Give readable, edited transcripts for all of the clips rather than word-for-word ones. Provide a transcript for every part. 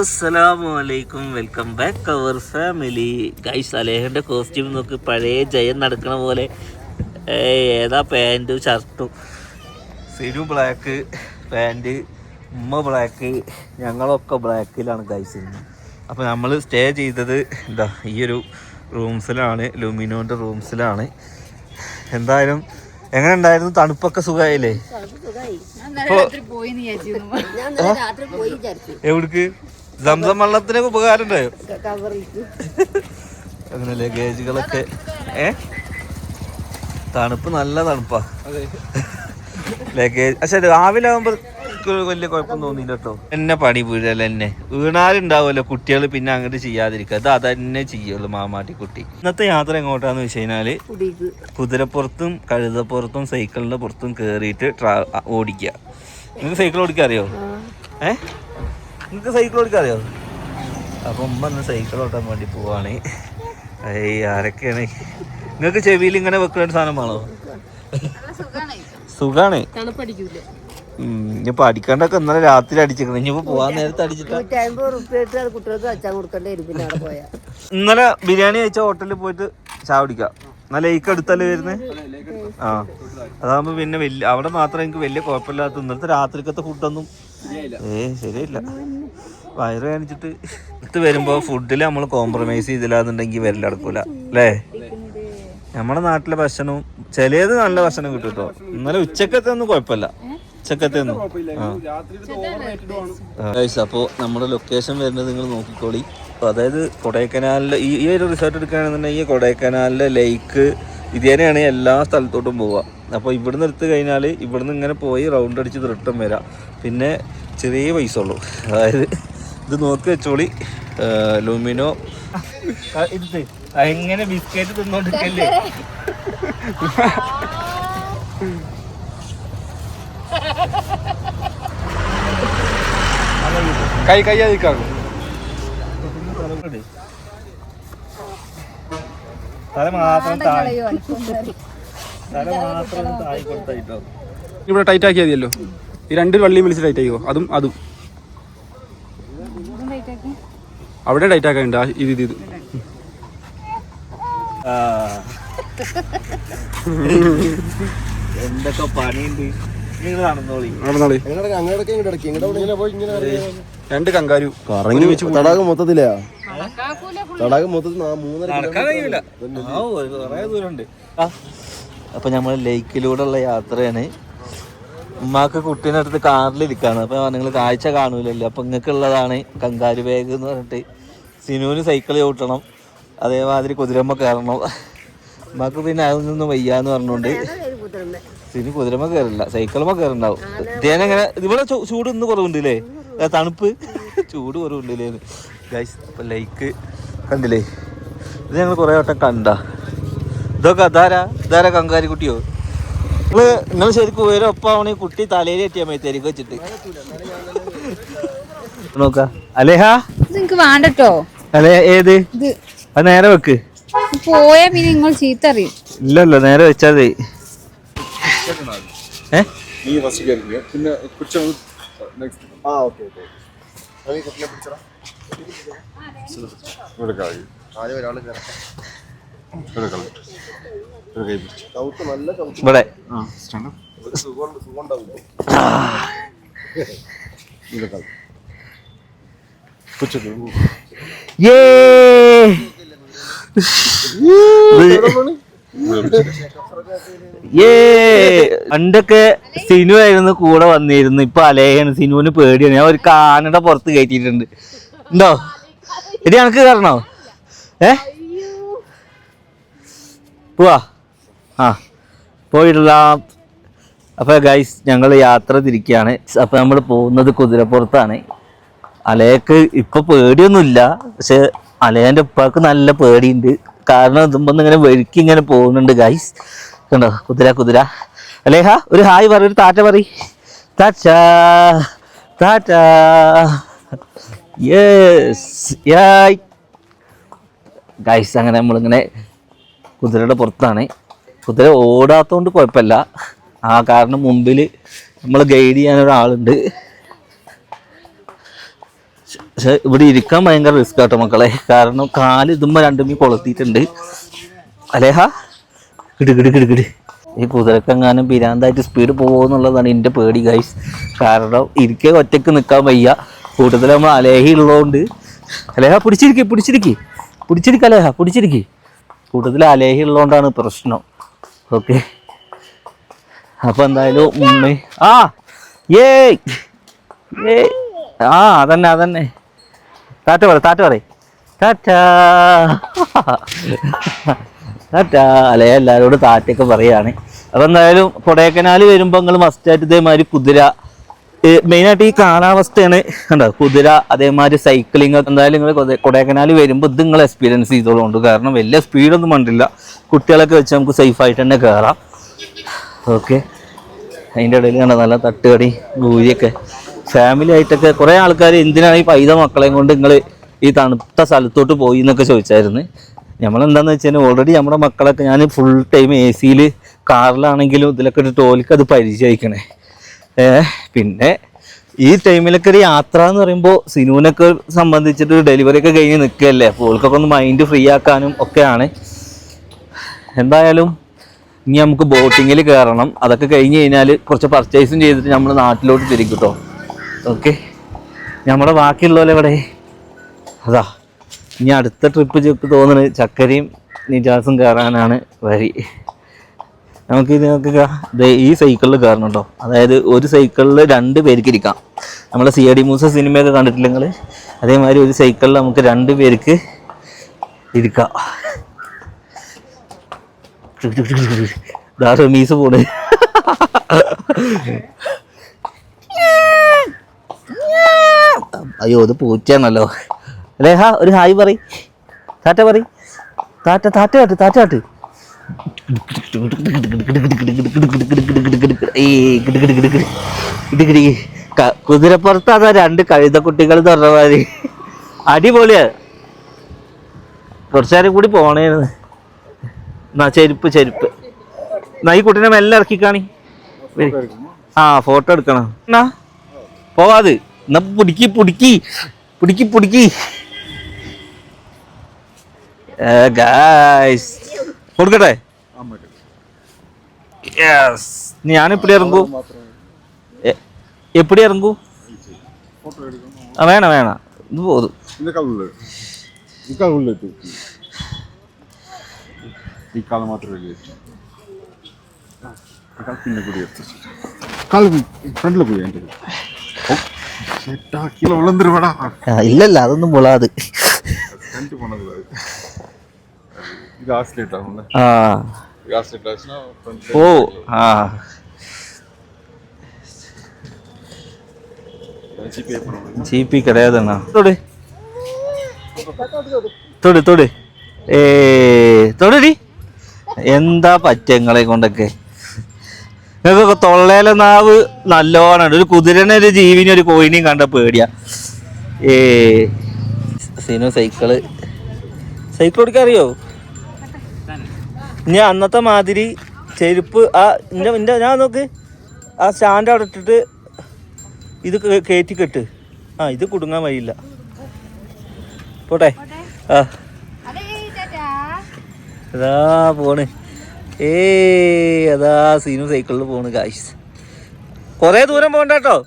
അസ്സലാമലൈക്കും, welcome back our family. Guys, അലേഹൻ്റെ costume നോക്ക്, പഴയ ജയൻ നടക്കണ പോലെ. ഏതാ പാൻറ്റും ഷർട്ടും. സിനു ബ്ലാക്ക് പാൻറ്റ്, ഉമ്മ ബ്ലാക്ക്, ഞങ്ങളൊക്കെ ബ്ലാക്കിലാണ് ഗൈസ് ഇന്ന്. അപ്പോൾ നമ്മൾ സ്റ്റേ ചെയ്തത് എന്താ ഈ ഒരു റൂംസിലാണ്, ലുമിനോൻ്റെ റൂംസിലാണ്. എന്തായാലും എങ്ങനെ ഉണ്ടായിരുന്നു? തണുപ്പൊക്കെ സുഖമായില്ലേ? എവിടേക്ക്? സംസം വെള്ളത്തിനൊക്കെ ഉപകാരം ഉണ്ടായോ? അങ്ങനെ ലഗേജുകളൊക്കെ തണുപ്പ് നല്ല തണുപ്പാ. ലഗേജ് പക്ഷെ രാവിലെ ആകുമ്പോൾ വലിയ കുഴപ്പം തോന്നിയില്ല കേട്ടോ. എന്നെ പണി വീഴല്ല, എന്നെ വീണാലുണ്ടാവുമല്ലോ കുട്ടികൾ, പിന്നെ അങ്ങോട്ട് ചെയ്യാതിരിക്കുക. അത് അതന്നെ ചെയ്യുള്ളൂ മാമാട്ടിക്കുട്ടി. ഇന്നത്തെ യാത്ര എങ്ങോട്ടാന്ന് വെച്ച് കഴിഞ്ഞാല് കുതിരപ്പുറത്തും കഴുതപ്പുറത്തും സൈക്കിളിന്റെ പുറത്തും കയറിയിട്ട് ഓടിക്കുക. നിങ്ങൾക്ക് സൈക്കിൾ ഓടിക്കാൻ അറിയോ? നിങ്ങൾക്ക് സൈക്കിൾ ഓടിക്കാൻ അറിയോ? അപ്പൊ ഉമ്മ ഒന്ന് സൈക്കിൾ ഓട്ടാൻ വേണ്ടി പോവാണ്. ആരൊക്കെയാണ്? നിങ്ങൾക്ക് ചെവിയിൽ ഇങ്ങനെ വെക്കുന്ന സാധനം വേണോ? സുഖാണ്. ഇനിയിപ്പോ അടിക്കാണ്ടൊക്കെ ഇന്നലെ രാത്രി അടിച്ചിരിക്കണം. ഇനിയിപ്പോ പോവാൻ നേരത്തെ അടിച്ചിട്ട് ഇന്നലെ ബിരിയാണി കഴിച്ച ഹോട്ടലിൽ പോയിട്ട് ചായ കുടിക്കാം. നല്ല ലേക്ക് അടുത്തല്ലേ വരുന്നത്. അതാകുമ്പോ പിന്നെ വലിയ അവിടെ മാത്രം എനിക്ക് വലിയ കുഴപ്പമില്ലാത്ത. ഇന്നലത്തെ രാത്രിക്കത്തെ ഫുഡൊന്നും ശരിയില്ല. വയറ് കാണിച്ചിട്ട് ഇത് വരുമ്പോ ഫുഡിൽ നമ്മൾ കോംപ്രമൈസ് ചെയ്തില്ലാന്നുണ്ടെങ്കിൽ വരലടക്കൂല അല്ലേ? നമ്മുടെ നാട്ടിലെ ഭക്ഷണവും ചിലത് നല്ല ഭക്ഷണം കിട്ടും കേട്ടോ. ഇന്നലെ ഉച്ചക്കത്തെ ഒന്നും കുഴപ്പമില്ല. ഉച്ചക്കത്തെയൊന്നും അപ്പോൾ നമ്മുടെ ലൊക്കേഷൻ വരുന്നത് നിങ്ങൾ നോക്കിക്കോളി. അപ്പോൾ അതായത് കൊടൈക്കനാലിലെ ഈ ഒരു റിസോർട്ട് എടുക്കുകയാണെന്നുണ്ടെങ്കിൽ കൊടൈക്കനാലിലെ ലേക്ക് ഇത് തന്നെയാണ് എല്ലാ സ്ഥലത്തോട്ടും പോവുക. അപ്പോൾ ഇവിടുന്ന് എടുത്തു കഴിഞ്ഞാൽ ഇവിടുന്ന് ഇങ്ങനെ പോയി റൗണ്ട് അടിച്ച് റിട്ടേൺ വരാം. പിന്നെ ചെറിയ പൈസ ഉള്ളൂ. അതായത് ഇത് നോക്കി വെച്ചോളി. ലുമിനോ ഇത് എങ്ങനെ ബിസ്ക്കറ്റ് തിന്നോണ്ടിരിക്കല്ലേ? കൈ അധികാകും. തല മാത്രം താഴെ കൊടുത്തായിട്ടോ. ഇവിടെ ടൈറ്റ് ആക്കിയാൽ മതിയല്ലോ. ഈ രണ്ട് വള്ളിയും വിളിച്ച് ടൈറ്റ് ആക്കിയോ. അതും അവിടെ ടൈറ്റ് ആക്കാനുണ്ട്. ഇത് എന്തൊക്കെ പണിയുണ്ട്. നടന്നോളി. രണ്ട് കങ്കാരു തടാകം മൊത്തത്തിലാ. നടക്കാൻ കഴിയൂല, കുറേ ദൂരമുണ്ട്. അപ്പൊ നമ്മള് ലേക്കിലൂടെ ഉള്ള യാത്രയാണ്. ഉമ്മാക്ക് കുട്ടീനെ അടുത്ത് കാറിലിരിക്കാണ്. അപ്പൊ നിങ്ങൾ കാഴ്ച കാണൂലല്ലോ. അപ്പൊ നിങ്ങൾക്ക് ഉള്ളതാണ് കങ്കാരു ബാഗ് എന്ന് പറഞ്ഞിട്ട്. സിനുവിന് സൈക്കിൾ ചവിട്ടണം, അതേമാതിരി കുതിരമ്മ കയറണം. ഉമ്മാക്ക് പിന്നെ അതൊന്നും വയ്യാന്ന് പറഞ്ഞോണ്ട് സിനു കുതിരമ്മ കയറില്ല, സൈക്കിളുമ്മ കയറുണ്ടാവും. ഇതേനെങ്ങനെ ഇവിടെ ചൂട് ഇന്ന് കുറവുണ്ടല്ലേ? തണുപ്പ് ചൂട് കുറവുണ്ടല്ലേ ഗൈസ്. അപ്പൊ ലൈക്ക് കണ്ടില്ലേ? ഇത് ഞങ്ങൾ കുറെ വട്ടം കണ്ട. ഇതൊക്കെ ഇതാരാ കങ്കാരി കുട്ടിയോ? നിങ്ങൾ ശരിക്കും ഉയരം ഒപ്പാവണ കുട്ടി തലയിൽ കെട്ടിയാൽ മതി തെരുക്ക് വെച്ചിട്ട്. നോക്ക അലേഹ, നിങ്ങക്ക് വേണ്ടട്ടോ. അല്ലേ ഏത്? അത് നേരെ വെക്ക്. പോയാ പിന്നെ നിങ്ങൾ ചീത്ത അറിയും. ഇല്ലല്ലോ, നേരെ വെച്ചാൽ ഇവിടെ പണ്ടൊക്കെ സിനു ആയിരുന്നു കൂടെ വന്നിരുന്നു. ഇപ്പൊ അലേയാണ്. സിനുവിന് പേടിയാണ്. ഞാൻ ഒരു കാനയുടെ പുറത്ത് കയറ്റിയിട്ടുണ്ട്. ഉണ്ടോ? ഇനി എനക്ക് കയറണോ? പോവാ. പോയിട്ടില്ല. അപ്പൊ ഗൈസ്, ഞങ്ങൾ യാത്ര തിരിക്കുകയാണ്. അപ്പൊ നമ്മൾ പോകുന്നത് കുതിരപ്പുറത്താണ്. അലയക്ക് ഇപ്പൊ പേടിയൊന്നുമില്ല, പക്ഷെ അലേന്റെ ഉപ്പാക്ക് നല്ല പേടിയുണ്ട്. കാരണം ഇതുമ്പോ ഇങ്ങനെ വെഴുക്കി ഇങ്ങനെ പോകുന്നുണ്ട് ഗൈസ്. കണ്ടോ കുതിര. അലേഹ ഒരു ഹായ് പറ, ഒരു ടാറ്റ പറ. ടാറ്റ. Yes guys. അങ്ങനെ നമ്മളിങ്ങനെ കുതിരയുടെ പുറത്താണ്. കുതിര ഓടാത്തോണ്ട് കുഴപ്പമില്ല. കാരണം മുമ്പിൽ നമ്മൾ ഗൈഡ് ചെയ്യാൻ ഒരാളുണ്ട്. പക്ഷെ ഇവിടെ ഇരിക്കാൻ ഭയങ്കര റിസ്ക് ആട്ടോ മക്കളെ, കാരണം കാല് ഇതുമ്പോ രണ്ടുമീ കൊളുത്തിയിട്ടുണ്ട്. അലേഹ കിട് കിട് കിട് കിട്. ഈ കുതിരക്കെങ്ങാനും പിരാന്തായിട്ട് സ്പീഡ് പോകുമെന്നുള്ളതാണ് എൻ്റെ പേടി ഗൈസ്. കാരണം ഇരിക്കെ ഒറ്റക്ക് നിൽക്കാൻ വയ്യ, കൂട്ടത്തിൽ നമ്മൾ അലേഹി ഉള്ളതുകൊണ്ട്. അലേഹ പിടിച്ചിരിക്കുക അലേഹ പിടിച്ചിരിക്കുക. കൂട്ടത്തിൽ അലേഹി ഉള്ളതുകൊണ്ടാണ് പ്രശ്നം. ഓക്കെ, അപ്പൊ എന്തായാലും അതന്നെ ടാറ്റ പറ ടാറ്റാ അല്ലേ, എല്ലാവരോടും താറ്റൊക്കെ പറയാണ്. അപ്പൊ എന്തായാലും കൊടൈക്കനാൽ വരുമ്പോൾ നിങ്ങൾ മസ്റ്റായിട്ട് ഇതേമാതിരി കുതിര, മെയിനായിട്ട് ഈ കാലാവസ്ഥയാണ് കണ്ടോ, കുതിര അതേമാതിരി സൈക്ലിങ്. എന്തായാലും നിങ്ങൾ കൊടൈക്കനാൽ വരുമ്പോൾ ഇത് നിങ്ങൾ എക്സ്പീരിയൻസ് ചെയ്തോളുണ്ട്. കാരണം വലിയ സ്പീഡൊന്നും വേണ്ടില്ല, കുട്ടികളൊക്കെ വെച്ച് നമുക്ക് സേഫായിട്ട് തന്നെ കയറാം. ഓക്കെ, അതിൻ്റെ ഇടയിൽ കണ്ടോ നല്ല തട്ടുകടി ഭൂരിയൊക്കെ. ഫാമിലി ആയിട്ടൊക്കെ കുറേ ആൾക്കാർ എന്തിനാണ് ഈ പൈത മക്കളെയും കൊണ്ട് നിങ്ങൾ ഈ തണുത്ത സ്ഥലത്തോട്ട് പോയി എന്നൊക്കെ ചോദിച്ചായിരുന്നു. നമ്മളെന്താണെന്ന് വെച്ചാൽ ഓൾറെഡി നമ്മുടെ മക്കളൊക്കെ ഞാൻ ഫുൾ ടൈം AC കാറിലാണെങ്കിലും ഇതിലൊക്കെ ഒരു ടോലിക്ക് അത് പരിചയിക്കണേ. പിന്നെ ഈ ടൈമിലൊക്കെ ഒരു യാത്ര എന്ന് പറയുമ്പോൾ സിനുവിനൊക്കെ സംബന്ധിച്ചിട്ട് ഡെലിവറി ഒക്കെ കഴിഞ്ഞ് നിൽക്കുകയല്ലേ, അപ്പോൾ ഓൾക്കൊക്കെ ഒന്ന് മൈൻഡ് ഫ്രീ ആക്കാനും ഒക്കെയാണ്. എന്തായാലും ഇനി നമുക്ക് ബോട്ടിങ്ങിൽ കയറണം. അതൊക്കെ കഴിഞ്ഞ് കഴിഞ്ഞാൽ കുറച്ച് പർച്ചേസും ചെയ്തിട്ട് നമ്മൾ നാട്ടിലോട്ട് തിരിക്കും കേട്ടോ. ഓക്കെ, നമ്മുടെ ബാക്കിയുള്ളവരെവിടെ അതാ. ഇനി അടുത്ത ട്രിപ്പ് തോന്നുന്നത് ചക്കരയും നിജാസും കയറാനാണ് വഴി. നമുക്ക് ഈ സൈക്കിളിൽ കയറണം കേട്ടോ. അതായത് ഒരു സൈക്കിളിൽ 2 പേർക്ക് ഇരിക്കാം. നമ്മളെ CID മൂസ സിനിമയൊക്കെ കണ്ടിട്ടില്ല നിങ്ങൾ, അതേമാതിരി ഒരു സൈക്കിളിൽ നമുക്ക് 2 പേർക്ക് ഇരിക്കാം. റമീസ് പോണ്. അയ്യോ ഇത് പൂച്ചയാണല്ലോ. അലേഹ ഒരു ഹായ് പറയ്, ടാറ്റ പറയ്, ടാറ്റ. കുതിരപ്പുറത്ത് അതാ 2 കഴുതക്കുട്ടികൾ എന്ന് പറഞ്ഞ മാതിരി അടിപൊളിയാ. കുറച്ചേരം കൂടി പോണേന്ന്. ചെരുപ്പ് ഈ കുട്ടീനെ മെല്ലെ ഇറക്കിക്കാണി. ഫോട്ടോ എടുക്കണം എന്നാ പോവാത്. എന്നാ പുടുക്കി ഗായ്സ് കൊടുക്കട്ടെ. ഞാൻ എപ്പടി ഇറങ്ങൂ വേണ ഇത് പോതും. ഇല്ലല്ല അതൊന്നും മുളാത്. ஜிபி கிடையாதுண்ணா. தொடு തൊടടി. എന്താ പറ്റങ്ങളെ കൊണ്ടൊക്കെ നിങ്ങൾക്കൊക്കെ തൊള്ളയിലെ നാവ് നല്ലോണം. ഒരു കുതിരനെ, ഒരു ജീവിനെ, ഒരു കോയിനെയും കണ്ട പേടിയാ. സിനു സൈക്കിള് ഓടിക്കാൻ അറിയോ? ഞാൻ അന്നത്തെ മാതിരി ചെരുപ്പ് ഞാൻ നോക്ക് ആ സ്റ്റാൻഡ് അവിടെ ഇട്ടിട്ട് ഇത് കയറ്റി കെട്ട്. ഇത് കുടുങ്ങാൻ വഴിയില്ല. പോട്ടെ. അതാ പോണ്. അതാ സീനു സൈക്കിളിൽ പോണ് ഗായ്സ്. കൊറേ ദൂരം പോകണ്ട കേട്ടോ.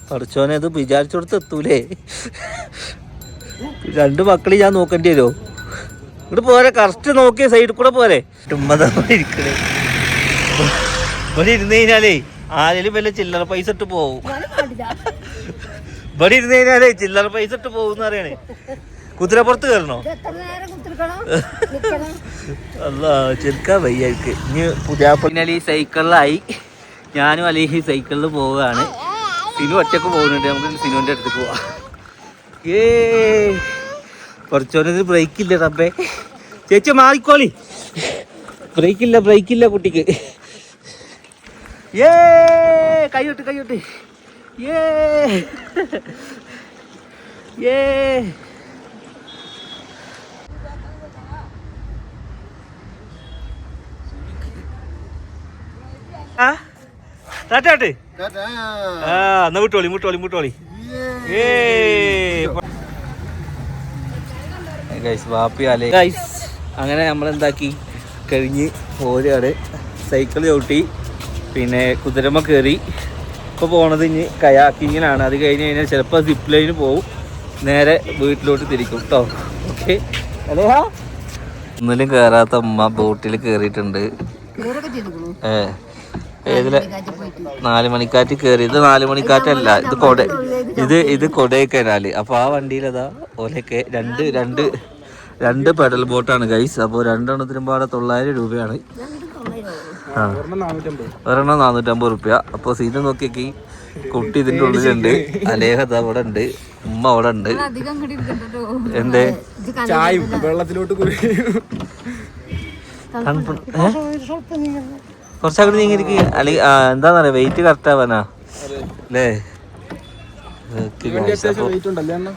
പഠിച്ചോനെ അത് വിചാരിച്ചോടത്ത് എത്തൂലേ. 2 മക്കളെ ഞാൻ നോക്കേണ്ടി വരുമോ? ഇങ്ങോട്ട് പോരെ, കറക്റ്റ് നോക്കിയ സൈഡിൽ കൂടെ പോരെ. ഇരിക്കണേ ഇവിടെ ഇരുന്ന് കഴിഞ്ഞാലേ ആരെങ്കിലും വല്ല ചില്ലറ പൈസ ഇട്ട് പോവും. ഇവിടെ ഇരുന്ന് കഴിഞ്ഞാലേ ചില്ലറ പൈസ ഇട്ട് പോകുന്ന അറിയണേ. കുതിരപ്പുറത്ത് കയറണോ? അല്ല ചെറുക്കാൻ വയ്യക്ക്. ഇനി പുതിയ ഈ സൈക്കിളിലായി. ഞാനും അല്ലെങ്കിൽ സൈക്കിളിൽ പോവുകയാണ്. സിനു ഒറ്റക്ക് പോകുന്നുണ്ട്. നമുക്ക് സിനുവിൻ്റെ അടുത്തേക്ക് പോവാം. കുറച്ചോരത് ബ്രേക്കില്ല റബ്ബേ. ചേച്ചി മാറിക്കോളി. ബ്രേക്കില്ല കുട്ടിക്ക്. കൈവിട്ട് ടാറ്റാട്ട്. എന്നാ മുട്ടോളി. അങ്ങനെ നമ്മളെന്താക്കി കഴിഞ്ഞ് പോരാണ്. സൈക്കിൾ ചവിട്ടി, പിന്നെ കുതിരമ്മ കയറി. ഇപ്പോൾ പോണത് ഇനി കയാക്കിങ്ങിനാണ്. അത് കഴിഞ്ഞ് കഴിഞ്ഞാൽ ചിലപ്പോൾ സിപ്പ് ലൈന് പോവും, നേരെ വീട്ടിലോട്ട് തിരിക്കും കേട്ടോ. ഓക്കെ, ഒന്നിലും കയറാത്ത അമ്മ ബോട്ടിൽ കയറിയിട്ടുണ്ട്. ഏതിലെ 4 മണിക്കാറ്റ് കയറി. ഇത് 4 മണിക്കാറ്റല്ല, ഇത് കൊടൈക്കനാല്. അപ്പോൾ ആ വണ്ടിയിലതാ ഓലൊക്കെ രണ്ട് പെഡൽ ബോട്ടാണ് ഗൈസ്. അപ്പോൾ 2 എണ്ണത്തിനും പാടെ 900 രൂപയാണ്. ഒരെണ്ണം 450 റുപ്യ. അപ്പോൾ സീറ്റ് നോക്കിയേക്ക്, കുട്ടി ഇതിൻ്റെ ഉള്ളിലുണ്ട്, അലേഹത അവിടെ ഉണ്ട്, ഉമ്മ അവിടെ ഉണ്ട്. എന്തേ വെള്ളത്തിലോട്ട് കുറച്ചങ്ങോട്ട് നീങ്ങിരിക്ക്. അല്ലെങ്കിൽ എന്താ പറയാ, വെയിറ്റ് കറക്റ്റ് ആവാനാ അല്ലേ?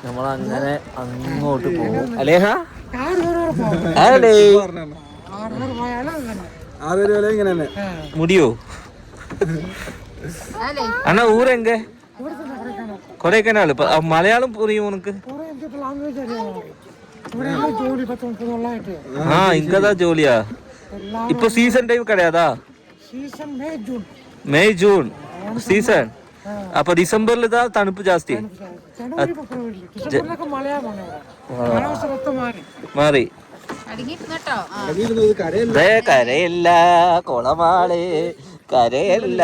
നമ്മളങ്ങനെ അങ്ങോട്ട് പോകും. അലേഹ മുടിയോ അണ്ണാ? ഊരെങ്ക കൊടൈക്കനാല്. മലയാളം പുറിയും ഉനക്ക്? ആ, ഇങ്കതാ ജോലിയാ. ഇപ്പൊ സീസൺ ടൈം കടയാതാ? May June season. അപ്പൊ ഡിസംബറിൽ ഇതാ തണുപ്പ് ജാസ്തി മാറി. കരയല്ല കുളമാണ്, കരയല്ല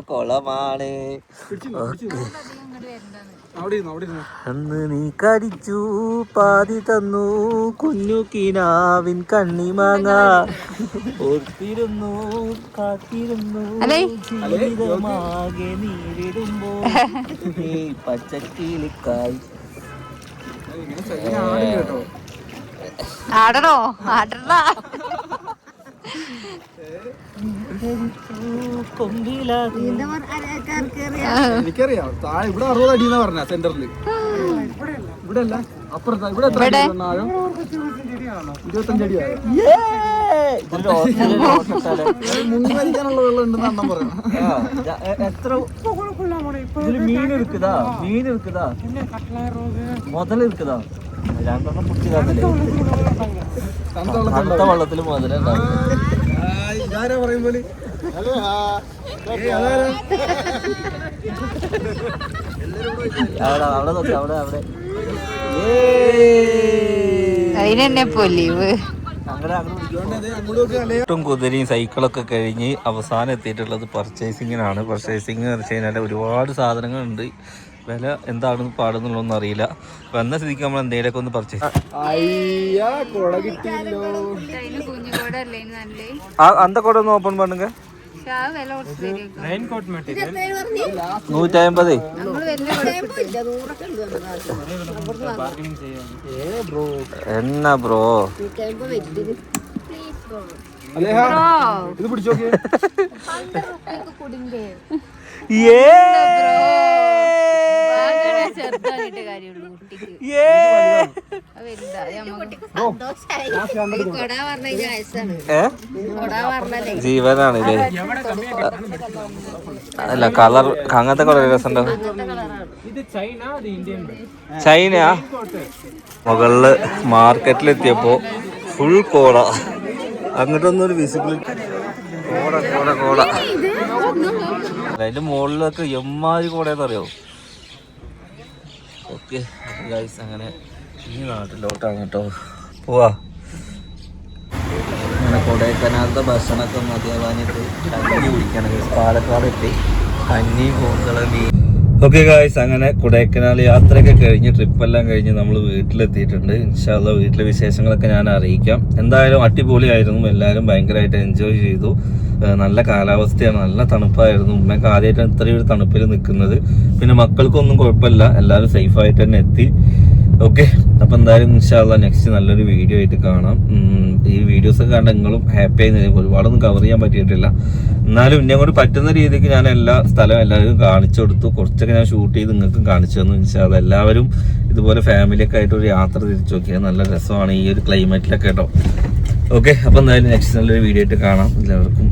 കുളമാണ്. അന്ന് നീ കടിച്ചു പാതി തന്നു കുഞ്ഞു കിനാവിൻ കണ്ണിമാങ്ങ, ഓർത്തിരുന്നു കാത്തിരുന്നു ജീവിതമാകെ നീരിടുമ്പോ പച്ചക്കിളിക്കായി. ആടണോ? ആടണ. എനിക്കറിയാം. താഴെ ഇവിടെ 60 അടി എന്നാ പറഞ്ഞ സെന്ററിൽ. ഇവിടെ അല്ല, അപ്പുറത്താ. ഇവിടെ 25 അടിയായോ? മുങ്ങാനുള്ള വെള്ളം ഉണ്ടെന്ന് അണ്ണം പറയണം. എത്ര ഇതില് മീൻ എടുക്കുതാ? മുതൽ എടുക്കുതാ? 2 എണ്ണം പിടിച്ചതാണല്ലേ? തണുത്ത വെള്ളത്തില് മുതലുണ്ടാവും. ഇതാരാ പറയും പോലെ? അവിടെ നോക്കി, അവിടെ അതിനെന്നെ പൊലീവ്. ഒട്ടും കുതിരയും സൈക്കിളൊക്കെ കഴിഞ്ഞ് അവസാനം എത്തിയിട്ടുള്ളത് പർച്ചേസിങ്ങിനാണ്. പർച്ചേസിങ് എന്ന് വെച്ച് കഴിഞ്ഞാൽ ഒരുപാട് സാധനങ്ങളുണ്ട്. വില എന്താണെന്ന് പാടുന്നുള്ളതൊന്നും അറിയില്ല. വന്ന സ്ഥിതിക്ക് നമ്മൾ എന്തെങ്കിലുമൊക്കെ ഒന്ന് പർച്ചേസ്. അന്ത കൂടെ ഒന്ന് ഓപ്പൺ பண்ணுங்க. 150. എന്നാ ബ്രോ ഇത് പിടിച്ചോക്കെ. ജീവനാണ് ഇത്. അല്ല, കളർ അങ്ങനത്തെ കുറെ രസമുണ്ടാവും. ചൈനയാ? മുകളില് മാർക്കറ്റിലെത്തിയപ്പോ ഫുൾ കോട. അങ്ങോട്ടൊന്നും ഒരു വിസിബിലിറ്റി. കോട അതിന്റെ മുകളിലൊക്കെ എമ്മാതിരി കോടയെന്നറിയോ? ഓക്കെ ഗൈസ്, അങ്ങനെ ഈ നാട്ടിലോട്ടാണ് കേട്ടോ പോവാ. അങ്ങനെ കൊടൈക്കനാലത്തെ ഭക്ഷണമൊക്കെ മതിയാവാനായിട്ട് കഞ്ഞി കുടിക്കണം. പാലക്കാട് എത്തി കഞ്ഞി കൂന്തള മീൻ. ഓക്കെ ഗായ്സ്, അങ്ങനെ കൊടൈക്കനാൽ യാത്രയൊക്കെ കഴിഞ്ഞ് ട്രിപ്പെല്ലാം കഴിഞ്ഞ് നമ്മൾ വീട്ടിലെത്തിയിട്ടുണ്ട്. ഇൻഷാ അല്ലാഹ് വീട്ടിലെ വിശേഷങ്ങളൊക്കെ ഞാൻ അറിയിക്കാം. എന്തായാലും അടിപൊളിയായിരുന്നു. എല്ലാവരും ഭയങ്കരമായിട്ട് എൻജോയ് ചെയ്തു. നല്ല കാലാവസ്ഥയാണ്, നല്ല തണുപ്പായിരുന്നു. ഉമ്മയൊക്കെ ആദ്യമായിട്ടാണ് ഇത്രയും ഒരു തണുപ്പിൽ നിൽക്കുന്നത്. പിന്നെ മക്കൾക്കൊന്നും കുഴപ്പമില്ല, എല്ലാവരും സേഫായിട്ട് തന്നെ എത്തി. ഓക്കെ, അപ്പോൾ എന്തായാലും ഇൻഷാ അല്ലാഹ് നെക്സ്റ്റ് നല്ലൊരു വീഡിയോ ആയിട്ട് കാണാം. ഈ വീഡിയോസൊക്കെ കണ്ട നിങ്ങളും ഹാപ്പി ആയി. ഒരുപാടൊന്നും കവർ ചെയ്യാൻ പറ്റിയിട്ടില്ല, എന്നാലും എന്നെ കൊണ്ട് പറ്റുന്ന രീതിക്ക് ഞാൻ എല്ലാ സ്ഥലവും എല്ലാവരും കാണിച്ചു കൊടുത്തു. കുറച്ചൊക്കെ ഞാൻ ഷൂട്ട് ചെയ്ത് നിങ്ങൾക്കും കാണിച്ചു തന്നു. ഇൻഷാ അല്ലാഹ് എല്ലാവരും ഇതുപോലെ ഫാമിലിയൊക്കെ ആയിട്ട് ഒരു യാത്ര തിരിച്ചു നോക്കിയാൽ നല്ല രസമാണ് ഈ ഒരു ക്ലൈമറ്റിലൊക്കെ കേട്ടോ. ഓക്കെ, അപ്പോൾ എന്തായാലും നെക്സ്റ്റ് നല്ലൊരു വീഡിയോ ആയിട്ട് കാണാം. എല്ലാവർക്കും